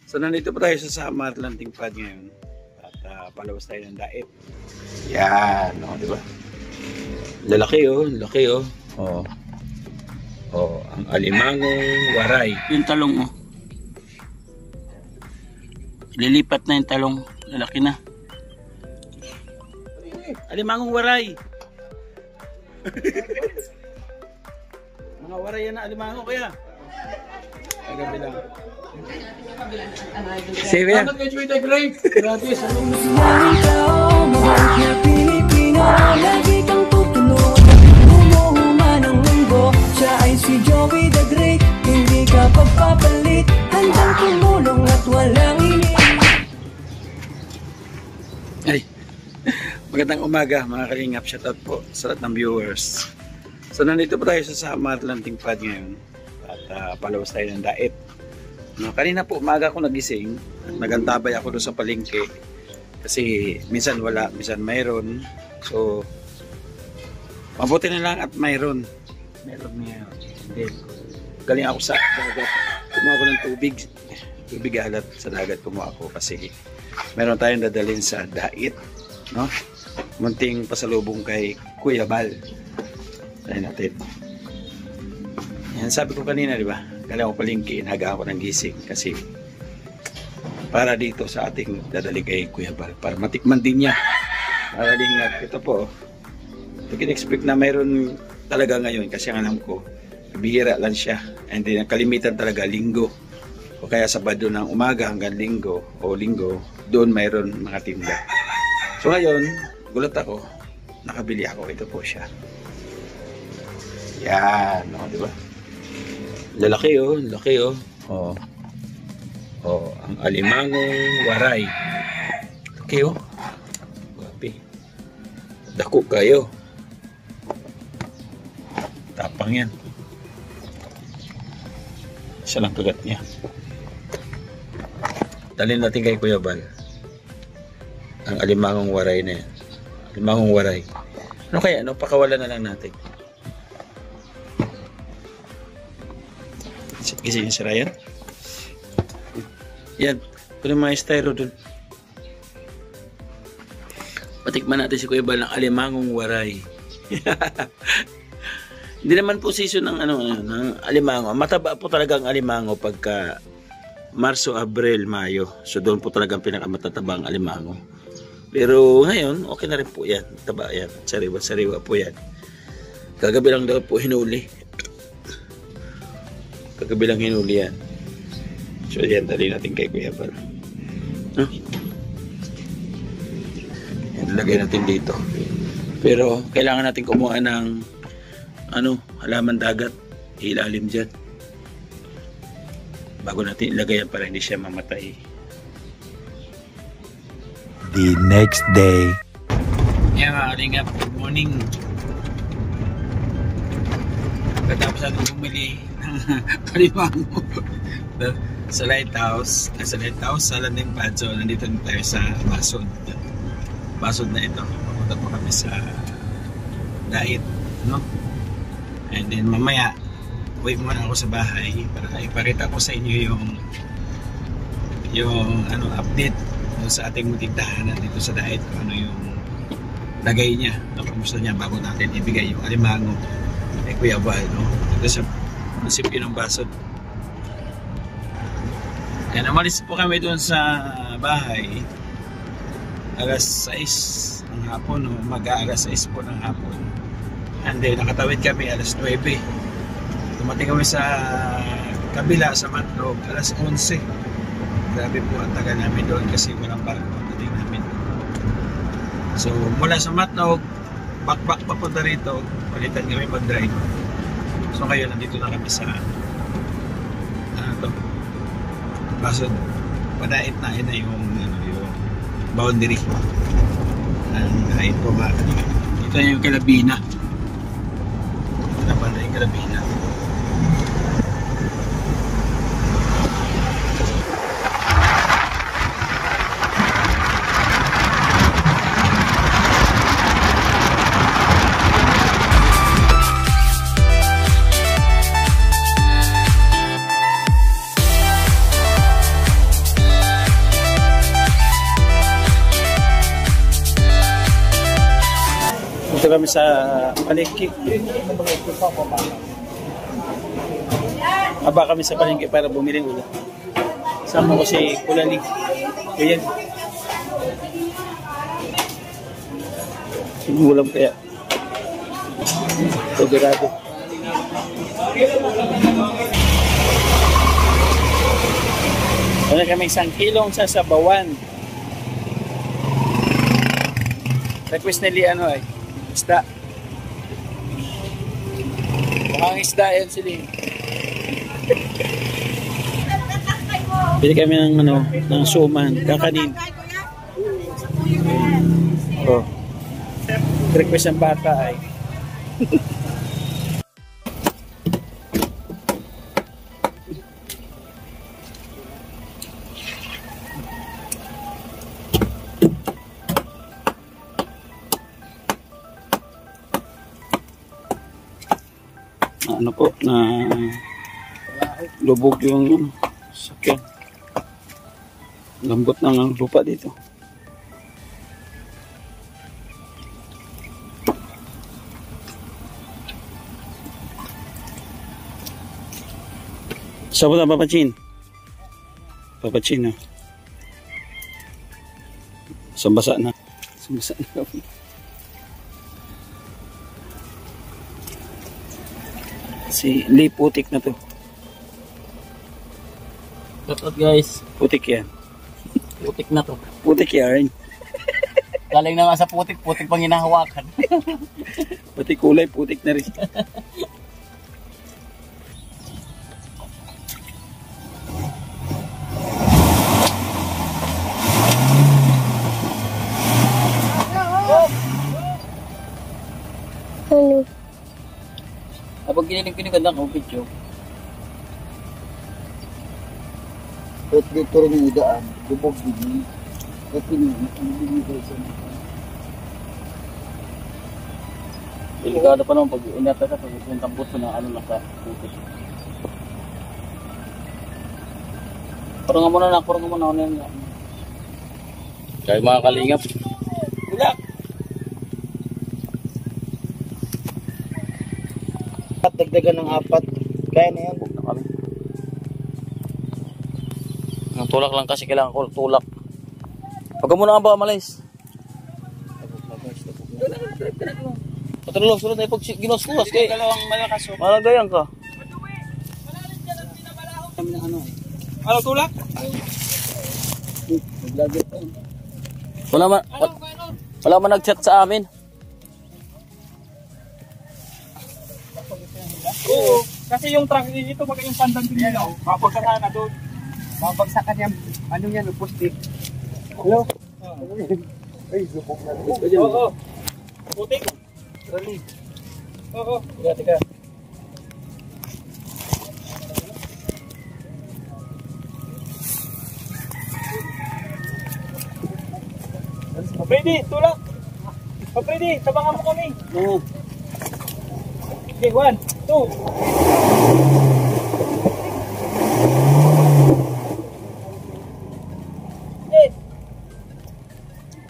So nandito po tayo sa Samar Landing Pad ngayon. At palabas tayo ng daet. Yan, o, diba? Lalaki laki oh. Oh, ang alimangong waray. Yung talong oh. Lilipat na yung talong. Lalaki na. Alimangong waray. Mga waray yan na alimango kaya. Kagabi lang. Sige yan. Salamat kay Chuita Grape. Gratis. Lagi kang tutulungan. Umuhuman ang mundo. Siya ay si Joey the Great. Hindi ka pagpapalit. Handang tumulong at walang Ay, magandang umaga mga kalingap. Shoutout po sa lahat ng viewers. So nandito po tayo sa Samar Landing Pad ngayon. At palabas tayo ng daet. No, kanina po umaga ako nagising. Nagantabay ako doon sa palengke. Kasi minsan wala, minsan mayroon. So, mabuti na lang at mayroon. Meron ngayon. Then, galing ako sa dagat. Kumuha ako ng tubig. Tubig alat sa dagat kumuha ako kasi meron tayong dadalhin sa daet. No? Munting pasalubong kay Kuya Bal. Tayo natin. Yan, sabi ko kanina, di ba? Galing ako palengke, inaga ako ng gising kasi para dito sa ating dadali kay Kuya Bal. Para matikman din niya. Para din nga, ito po. Ito kin-expect na mayroon talaga ngayon kasi ang alam ko, bihira lang siya. And then, kalimitan talaga, linggo. O kaya Sabado ng umaga hanggang linggo o linggo, doon mayroon mga tinda. So ngayon, gulat ako, nakabili ako. Ito po siya. Yan, no, di ba? Lalaki laki oh. Oh, ang alimangong waray. Okay oh. Grabe. Dako kayo. Tapang yan. Isa lang kagat niya. Dalhin natin kay Kuya Bal. Ang alimangong waray na yan. Alimangong waray. Ano kaya? Ano? Pakawalan na lang natin. Kasi yung sira yan. Yan. Ito yung mga styro dun. Patikman natin si Kuya Bal ng alimangong waray. Hindi naman po season ng ng alimango. Mataba po talaga ang alimango pagka Marso, Abril, Mayo. So doon po talagang pinakamatataba ang alimango. Pero ngayon, okay na rin po yan. Taba yan. Sariwa po yan. Kagabi lang daw po hinuli. Kagabi lang hinuli yan. So yan, dali natin kay Kuya Bal. Huh? Yan, lagay natin dito. Pero kailangan natin kumuha ng halaman dagat. Ilalim dyan. Bago natin ilagay yan para hindi siya mamatay. The next day. Yan mga kalingap, good morning. Pagkatapos natin bumili alimango sa lighthouse, sa Landing Pad. So nandito tayo sa Basod na ito. Papunta po kami sa daet, no? And then mamaya uwi muna ako sa bahay para ipakita ko sa inyo yung update sa ating munting tahanan dito sa daet, kung ano yung lagay niya, kamusta niya bago natin ibigay yung alimango kay Kuya Bal, no? Dito sa munisipyo ng Basod. Yan, umalis po kami doon sa bahay alas 6 ng hapon, no? Mag-aalas 6 po ng hapon. And then nakatawid kami alas 9. Dumating kami sa kabila sa Matnog alas 11. Grabe po ang tagal namin doon kasi walang barko pagdating namin. So mula sa Matnog, back papunta rito, palitan kami mag-drive. So ngayon nandito na kami sa Basod. Padait na yung boundary ang dahil po ba. Ito yung Kalabina. Napanda yung Kalabina. Dito kami sa palengke. Aba kami sa palengke para bumili ulit. Sama ko si Kulali. Ayan. Sinulam kaya. Soberado. Wala kami 1 kilong sasabawan. Request nila ano ay isda. Mukhang isda yan sila. Bili kami ng ano, ng suman, kakanin. Oh. Request ng bata ay. Ano po na lubog yung sakyan. Lambot ng lupa dito. Saan po na papachin? Papachin na. Sambasa na. Sambasa na. Si Lee, putik na to. Shout out guys. Putik yan. Putik na to. Putik yan. Galing na nga sa putik, putik pang hinahawakan. Pati kulay, putik na rin. Ano? Kapag kinilig-kiniganda ko, video. At dito rin yung idaan, lubog din. At pinigay sa Delikado pa naman pag inata ka, pag yung tambot na ano na sa putik. Parang nga muna na, parang nga muna ako na yan. Kaya mga kalingap. Bulak! at dagdagan ng 4. Kaya na yan. Ang tulak lang kasi kailangan ko tulak. Pagka muna nga ba malis? Patulog, sunod na pag ginoskulas kay Dalawang malakas o. malagayan ka. Kami ng ano eh. Ano tulak? Wala man nag-chat sa amin. Oo. Kasi yung truck dito maging pandan din nila. Babagsakan na doon. Babagsakan yan. Ano yan? Pusti. Hello? Ay, lubog na. Oo. Putik. Rally. Oo. Tiga. Freddy, tulak. Freddy, tabangan mo kami. Oo. Okay, 1, 2. Yes.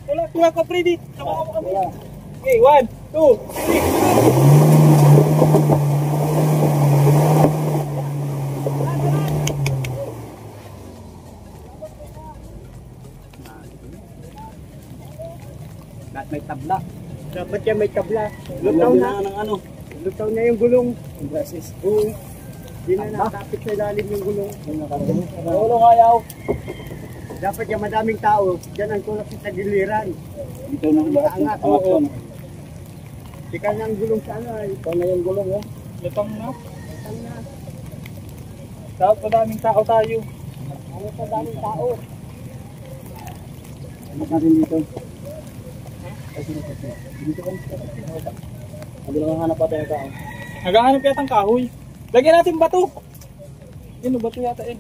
Tulak ka, Freddy. Tabangan mo kami. Okay, 1, 2, 3. May tabla. Dapat yan may tabla. Lutaw na. ng ano. Lutaw na yung gulong. Brasis. Oo. Di na nakapit sa ilalim yung gulong. Ulo kayaw. Dapat yung madaming tao. Diyan ang tulak sa tagiliran. Ito na Angat. Oo. Tika na ang gulong sa ano ay. Ito na yung gulong eh. Lutang na. Lutang na. Dapat madaming tao tayo. Ano sa daming tao? Ano natin dito? Hindi lang hanap pa tayo tao. Naghahanap yata ng kahoy. Lagyan natin bato. Yun, bato yata eh.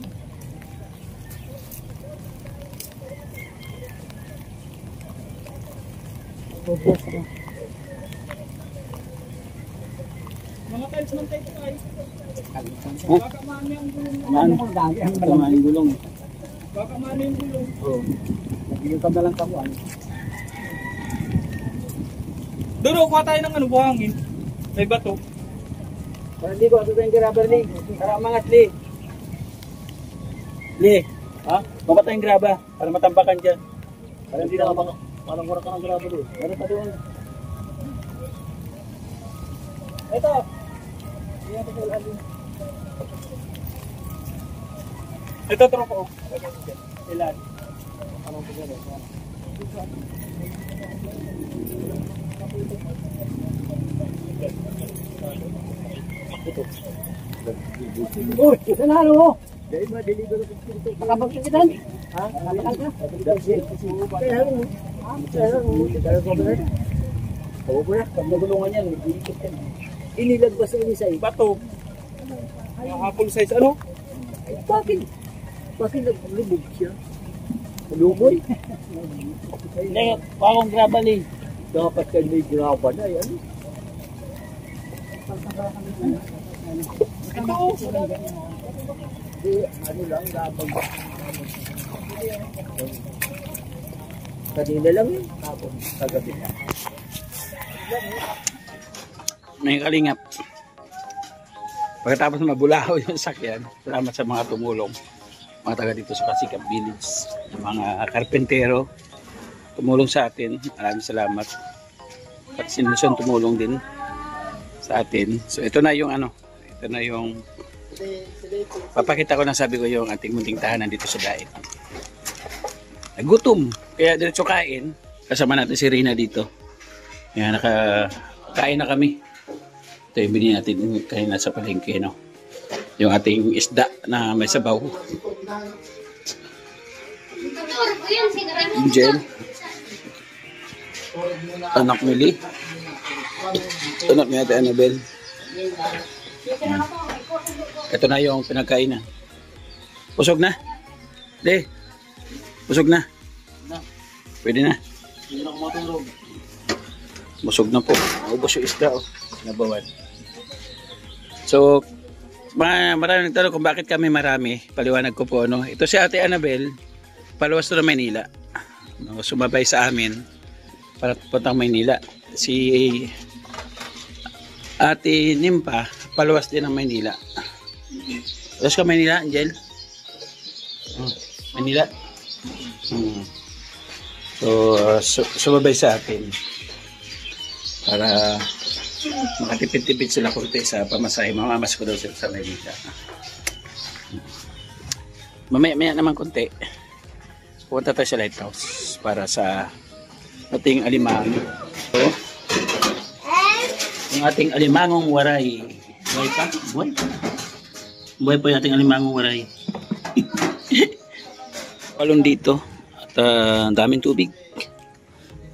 Mga tiles ng tayo tayo. Baka maano yung gulong. Ano yung gulong? Baka maano yung gulong. Oo. Nagiging ka na lang kamuan. Doon, kuha tayo ng ano, buhangin. May bato. Para hindi ko, ito tayong grabber, Lee. Para umangat, Lee. Lee, ha? Baba tayong graba para matambakan dyan. Para hindi na kapag, parang wala ka ng graba doon. Meron pa doon. Ito. Ito, tropa ko. Ilan? Anong pagkano? Uy, isa na mo. Dahil ba, deliver ako dito. Makapagsakitan? Ha? Makapagsakitan ka? Kaya mo. Kaya mo. Oo po na, pag nagulungan yan, mag-iikot ka na. Inilagbas ang isa eh. Bato. Nakapul size ano? Bakit? Bakit naglubog siya? Malumoy? Hindi, pakong graba, Lee. Dapat kayo may graba na yan. Ito. Ano lang, lapag. Kanina lang yun. Tapos, kagabi na. May kalingap. Pagkatapos mabulahaw yung sakyan, salamat sa mga tumulong. Mga taga dito sa Kasikap Village. Yung mga karpentero tumulong sa atin. Maraming salamat. At si Nelson tumulong din sa atin. So ito na yung ano. Ito na yung papakita ko na, sabi ko, yung ating munting tahanan dito sa Daet. Nagutom. Kaya diretso kain. Kasama natin si Rina dito. Yan, nakakain na kami. Ito yung binili natin kain na sa palengke, no? Yung ating isda na may sabaw. Jen. Anak ni Lee. Anak ni Ate Annabel. Ito na yung pinagkainan. Pusog na? Lee. Pusog na? Pwede na. Busog na po. Ubos yung isda, oh. Nabawan. So, maraming nagtanong kung bakit kami marami. Paliwanag ko po, no? Ito si Ate Annabel, paluwas to ng Maynila. Sumabay sa amin para puntang Maynila. Si Ate Nimpa, paluwas din ng Maynila. Paluwas ka Maynila, Angel? Maynila? So, sumabay sa atin para makatipid-tipid sila kunti sa pamasahe. Mamamas ko daw sila sa Maynila. Mamaya naman kunti pupunta tayo sa lighthouse para sa ating alimang. So, yung ating alimangong waray. Buhay pa? Buhay? Buhay po yung ating alimangong waray. Palong dito at daming tubig.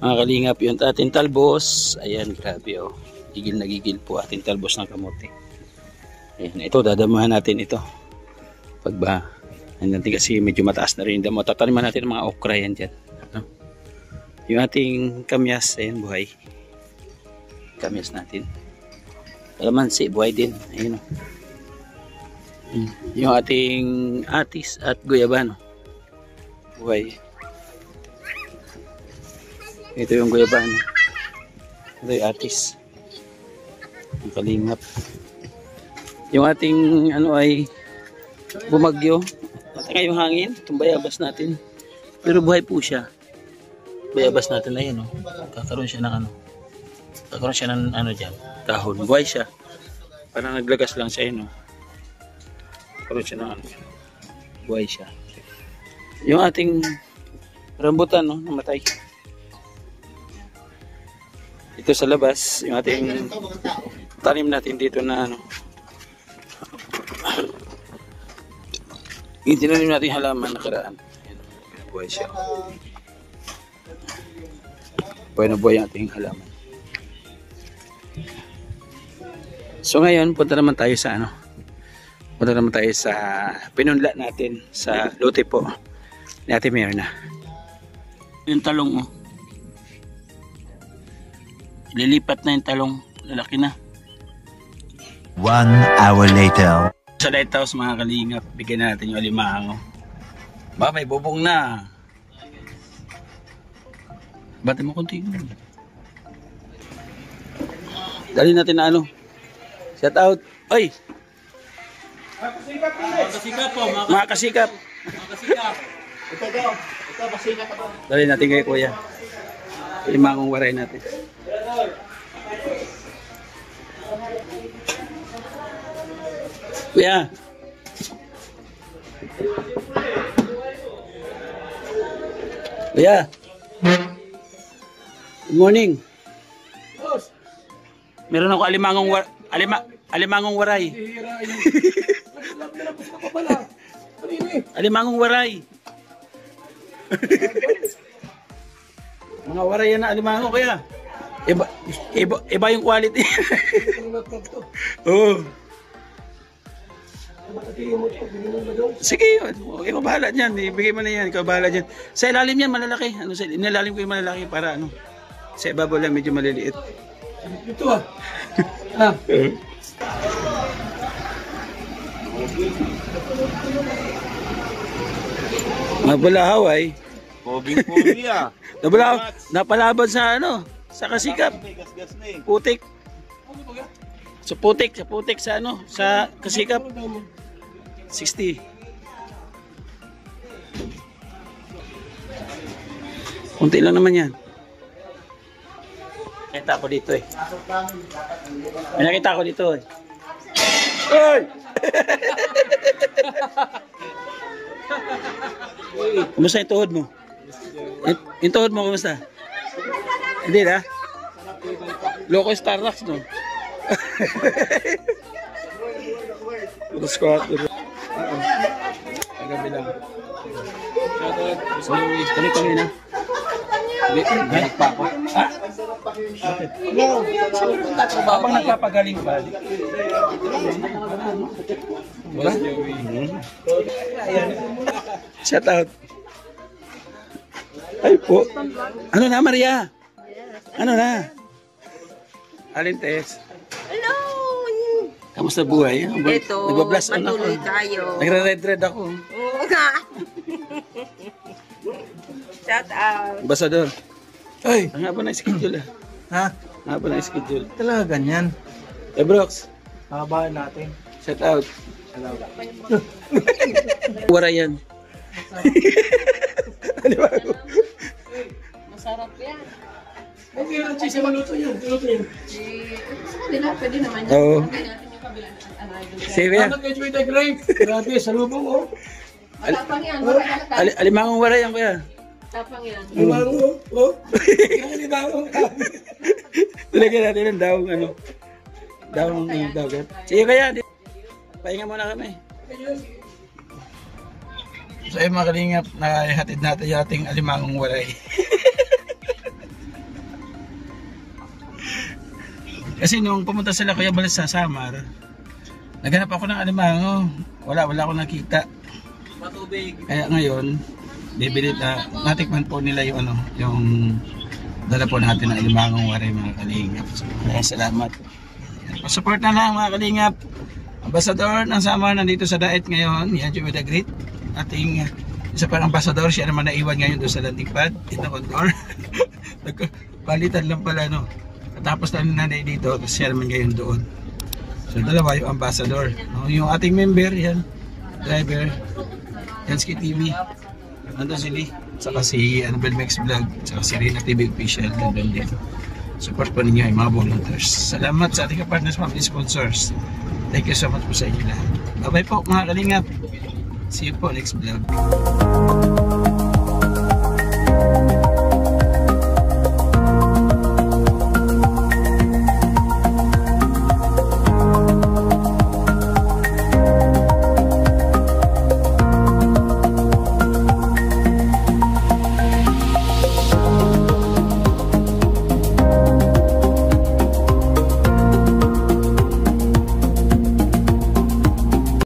Mga kalingap, yung ating talbos. Ayan, grabe, oh. Gigil na gigil po ating talbos ng kamote. Ayan, ito, dadamahan natin ito. Pagba, natin kasi medyo mataas na rin yung damo. Tataniman natin ng mga okra yan dyan. No? Yung ating kamyas, ayan, buhay. Kamyas natin. Kalamansi, buhay din. Ayan, oh. Yung ating atis at guyabano. Buhay. Ito yung guyabano. Ito yung atis. Ang kalingap. Yung ating ano ay bumagyo. At ngayong hangin, itong bayabas natin. Pero buhay po siya. Bayabas natin na yun, oh. Kakaroon siya ng ano. Kakaroon siya ng ano dyan. Dahon. Buhay siya. Parang naglagas lang siya yun, oh. Kakaroon siya ng ano. Buhay siya. Yung ating rambutan, no, namatay. Ito sa labas, yung ating tanim natin dito na ano. Yung tinanim natin halaman nakaraan. Buhay siya. Buhay na buhay ang ating halaman. So ngayon, punta naman tayo sa ano. Punta naman tayo sa pinunla natin sa lote po ni Ate Myrna. Yung talong, oh. Lilipat na yung talong. Lalaki na. 1 hour later. Sa lighthouse, mga kalingap, bigyan natin yung alimango. Ba, may bubong na. Bati mo konti. Dali natin na ano. Shout out. Oy, Kasikap po, mga kasikap. kasikap. Ito, basina ka ba? Dali natin kay kuya. Limangong waray natin. Kuya. Kuya. Good morning. Meron ako alimangong waray. Alimangong waray. Mga waray yan na alimango kaya. Iba yung quality. Oo. Sige, okay, bahala dyan. Ibigay mo na yan, ikaw bahala dyan. Sa ilalim yan, malalaki. Ano, sa ilalim ko yung malalaki para ano. Sa ibabaw lang, medyo maliliit. Ito ah. Ah. Mabulahaw ay. Pobing-pobi ah. Napalaban sa ano, sa kasikap. Gas-gas na eh. Putik. Sa putik sa ano, sa kasikap. 60. Kunti lang naman yan. Nakita ko dito eh. May nakita ko dito eh. Hoy! Kumusta yung tuhod mo? Yung tuhod mo, kumusta? Hindi na? Loko Starbucks, no? Squatter. Kagabi lang. Kali na. Balik pa ako. Ha? Habang nagpapagaling ba? Wala? Shout out. Ay po. Ano na, Maria? Ano na? Alin, Tess? Hello! Kamusta buhay? Ito, Nagbablast on ako. patuloy tayo. Nagre-red ako. Oo nga. Shout out. Ambasador. Ay, Ang haba na schedule ah. ha? Ang haba na schedule. Talaga ganyan. Eh, Brooks. Habaan natin. Shout out. Wara yan. Ano ba ako? Masarap yan. Okay, ang cheese yung maluto yun. Maluto yun. Sa kanila, pwede naman yan. Oo. Sabi natin yung kabila. Sige yan. Ano kay Joy the Great? Grabe, salubong oh. Matapang yan. Matapang. Alimangong wara yan kuya. Matapang yan. Limango oh. Kaya limango. Tulagyan natin ng daong ano. Daong dagat. Sige kaya. Pahinga muna kami. So ayun mga kalingap, nahatid natin yung ating alimangong waray. Kasi nung pumunta sila Kuya Balas sa Samar, naghanap ako ng alimango. Wala akong nakita. Matubig. Kaya ngayon, bibili natikman po nila yung ano, yung dala po natin ng alimangong waray mga kalingap. So, salamat. Support na lang mga kalingap. Ambassador ng Samar nandito sa Daet ngayon. Yan, Joey the Great. Ating isa pang ambassador. Siya naman naiwan ngayon doon sa landing pad. Ito Condor. Palitan lang pala no. Tapos na nanay dito. Tapos siya naman ngayon doon. So dalawa yung ambassador. Yung ating member yan. Driver. Yansky TV. Nandun si Lee. Saka si Annabel Mex Vlog. Saka si Rina TV Official. Nandun din. Support po ninyo yung mga volunteers. Salamat sa ating partners, mga sponsors. Thank you so much po sa inyo lahat. Bye bye po mga kalingap. See you po next vlog.